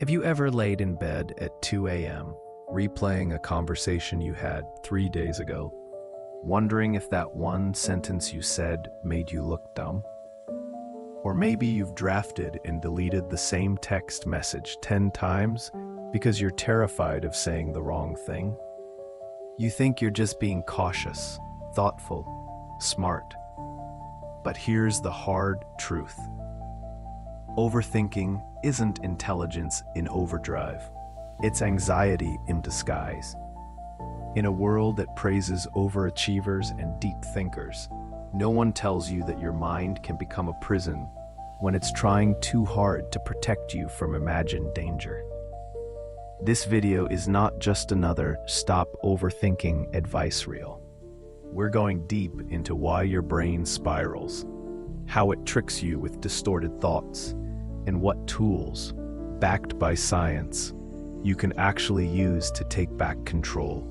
Have you ever laid in bed at 2 a.m., replaying a conversation you had 3 days ago, wondering if that one sentence you said made you look dumb? Or maybe you've drafted and deleted the same text message 10 times because you're terrified of saying the wrong thing? You think you're just being cautious, thoughtful, smart. But here's the hard truth. Overthinking isn't intelligence in overdrive. It's anxiety in disguise. In a world that praises overachievers and deep thinkers, no one tells you that your mind can become a prison when it's trying too hard to protect you from imagined danger. This video is not just another Stop Overthinking advice reel. We're going deep into why your brain spirals, how it tricks you with distorted thoughts, and what tools, backed by science, you can actually use to take back control.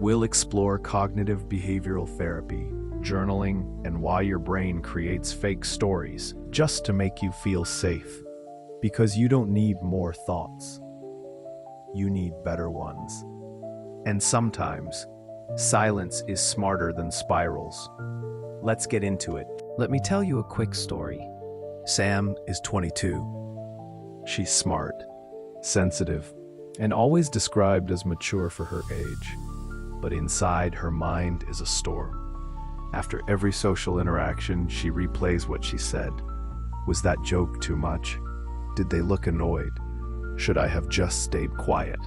We'll explore cognitive behavioral therapy, journaling, and why your brain creates fake stories just to make you feel safe. Because you don't need more thoughts. You need better ones. And sometimes, silence is smarter than spirals. Let's get into it. Let me tell you a quick story. Sam is 22. She's smart, sensitive, and always described as mature for her age. But inside, her mind is a storm. After every social interaction, she replays what she said. Was that joke too much? Did they look annoyed? Should I have just stayed quiet?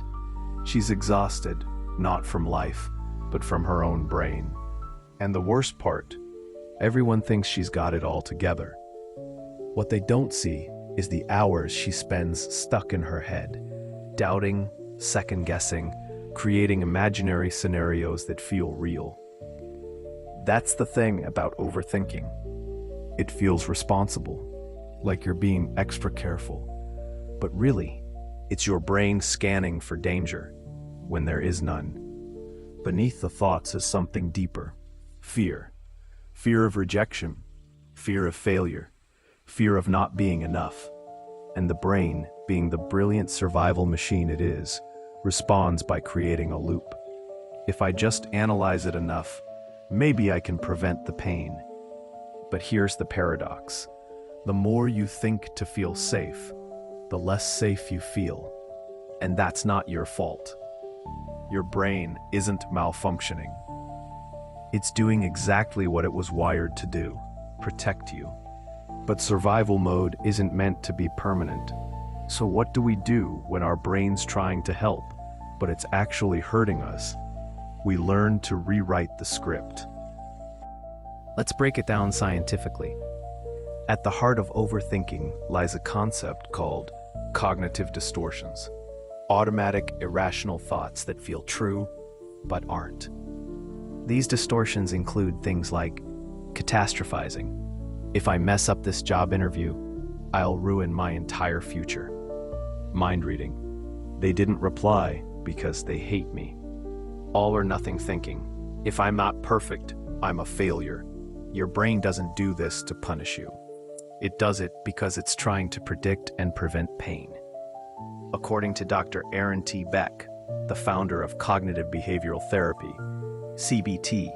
She's exhausted, not from life, but from her own brain. And the worst part, everyone thinks she's got it all together. What they don't see is the hours she spends stuck in her head, doubting, second-guessing, creating imaginary scenarios that feel real. That's the thing about overthinking. It feels responsible, like you're being extra careful. But really, it's your brain scanning for danger when there is none. Beneath the thoughts is something deeper. Fear. Fear of rejection. Fear of failure. Fear of not being enough. And the brain, being the brilliant survival machine it is, responds by creating a loop. If I just analyze it enough, maybe I can prevent the pain. But here's the paradox. The more you think to feel safe, the less safe you feel. And that's not your fault. Your brain isn't malfunctioning. It's doing exactly what it was wired to do, protect you. But survival mode isn't meant to be permanent. So what do we do when our brain's trying to help, but it's actually hurting us? We learn to rewrite the script. Let's break it down scientifically. At the heart of overthinking lies a concept called cognitive distortions. Automatic, irrational thoughts that feel true, but aren't. These distortions include things like catastrophizing. If I mess up this job interview, I'll ruin my entire future. Mind reading. They didn't reply because they hate me. All or nothing thinking. If I'm not perfect, I'm a failure. Your brain doesn't do this to punish you. It does it because it's trying to predict and prevent pain. According to Dr. Aaron T. Beck, the founder of cognitive behavioral therapy, CBT,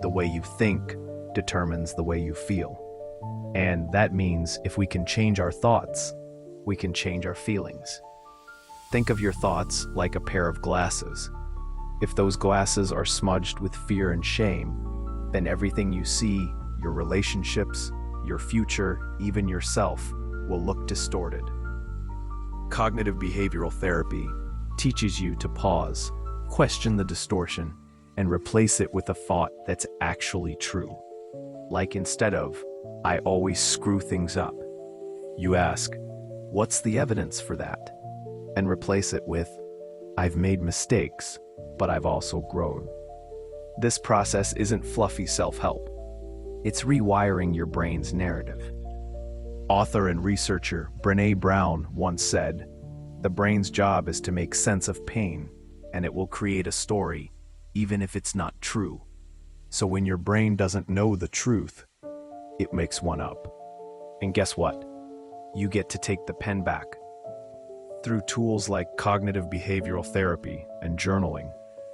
the way you think determines the way you feel. And that means if we can change our thoughts, we can change our feelings. Think of your thoughts like a pair of glasses. If those glasses are smudged with fear and shame, then everything you see, your relationships, your future, even yourself, will look distorted. Cognitive behavioral therapy teaches you to pause, question the distortion, and replace it with a thought that's actually true. Like instead of, I always screw things up, you ask, what's the evidence for that? And replace it with, I've made mistakes, but I've also grown. This process isn't fluffy self-help. It's rewiring your brain's narrative. Author and researcher Brené Brown once said, the brain's job is to make sense of pain, and it will create a story, even if it's not true. So when your brain doesn't know the truth, it makes one up. And guess what? You get to take the pen back. Through tools like cognitive behavioral therapy and journaling,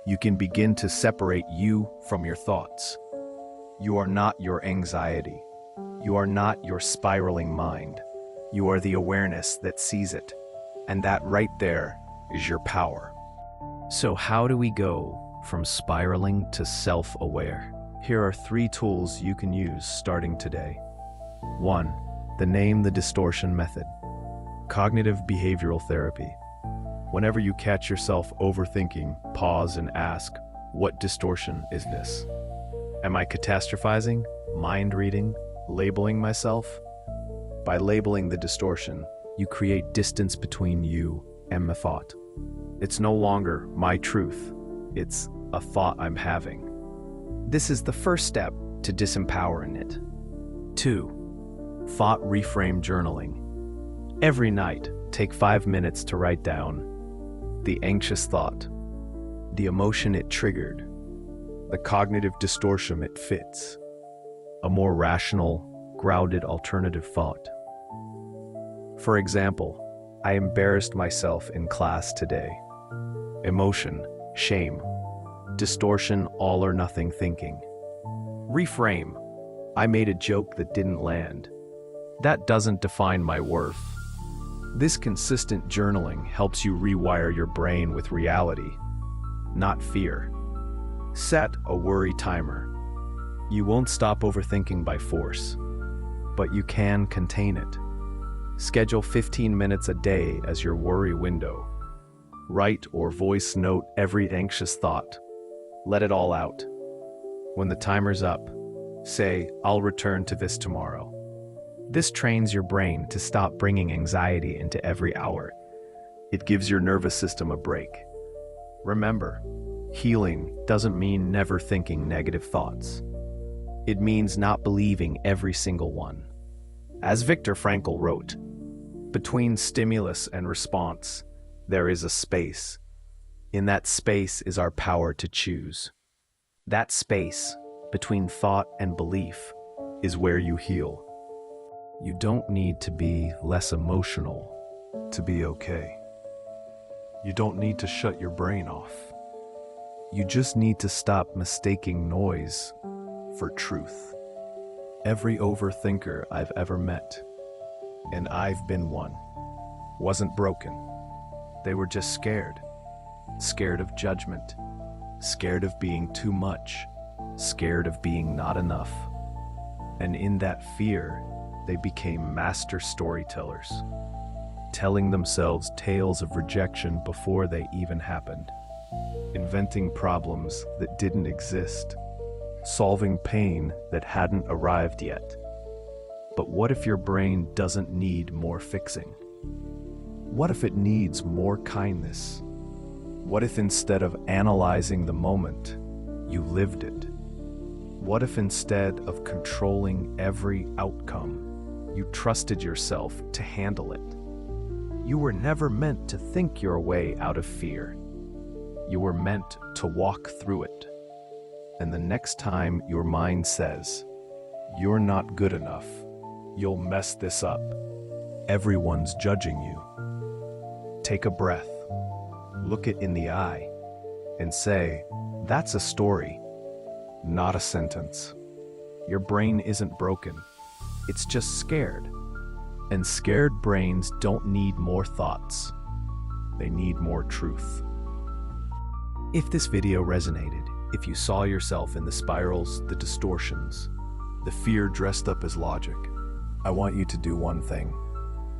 you can begin to separate you from your thoughts. You are not your anxiety. You are not your spiraling mind. You are the awareness that sees it. And that right there is your power. So how do we go from spiraling to self-aware? Here are 3 tools you can use starting today. 1. The Name the Distortion method. Cognitive behavioral therapy. Whenever you catch yourself overthinking, pause and ask, what distortion is this? Am I catastrophizing, mind reading, labeling myself? By labeling the distortion, you create distance between you and the thought. It's no longer my truth, it's a thought I'm having. This is the first step to disempowering it. 2. Thought reframe journaling. Every night, take 5 minutes to write down the anxious thought, the emotion it triggered, the cognitive distortion it fits, a more rational, grounded alternative thought. For example, I embarrassed myself in class today. Emotion, shame. Distortion, all or nothing thinking. Reframe, I made a joke that didn't land. That doesn't define my worth. This consistent journaling helps you rewire your brain with reality, not fear. Set a worry timer. You won't stop overthinking by force, but you can contain it. Schedule 15 minutes a day as your worry window. Write or voice note every anxious thought. Let it all out. When the timer's up, say, I'll return to this tomorrow. This trains your brain to stop bringing anxiety into every hour. It gives your nervous system a break. Remember, healing doesn't mean never thinking negative thoughts. It means not believing every single one. As Viktor Frankl wrote, between stimulus and response, there is a space. In that space is our power to choose. That space, between thought and belief, is where you heal. You don't need to be less emotional to be okay. You don't need to shut your brain off. You just need to stop mistaking noise for truth. Every overthinker I've ever met, and I've been one, wasn't broken. They were just scared. Scared of judgment. Scared of being too much. Scared of being not enough. And in that fear, they became master storytellers, telling themselves tales of rejection before they even happened, inventing problems that didn't exist, solving pain that hadn't arrived yet. But what if your brain doesn't need more fixing? What if it needs more kindness? What if instead of analyzing the moment, you lived it? What if instead of controlling every outcome, you trusted yourself to handle it? You were never meant to think your way out of fear. You were meant to walk through it. And the next time your mind says, you're not good enough, you'll mess this up, everyone's judging you, take a breath, look it in the eye, and say, that's a story, not a sentence. Your brain isn't broken. It's just scared. And scared brains don't need more thoughts. They need more truth. If this video resonated, if you saw yourself in the spirals, the distortions, the fear dressed up as logic, I want you to do one thing.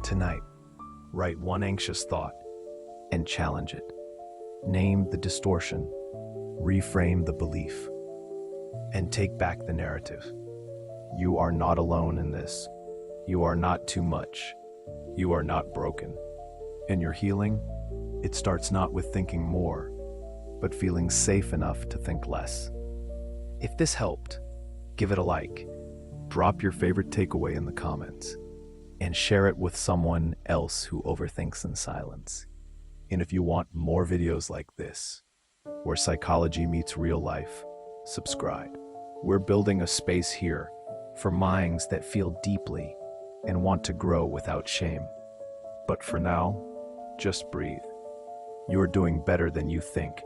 Tonight, write one anxious thought and challenge it. Name the distortion, reframe the belief, and take back the narrative. You are not alone in this. You are not too much. You are not broken. And your healing, it starts not with thinking more, but feeling safe enough to think less. If this helped, give it a like, drop your favorite takeaway in the comments, and share it with someone else who overthinks in silence. And if you want more videos like this, where psychology meets real life, subscribe. We're building a space here for minds that feel deeply and want to grow without shame. But for now, Just breathe. You're doing better than you think.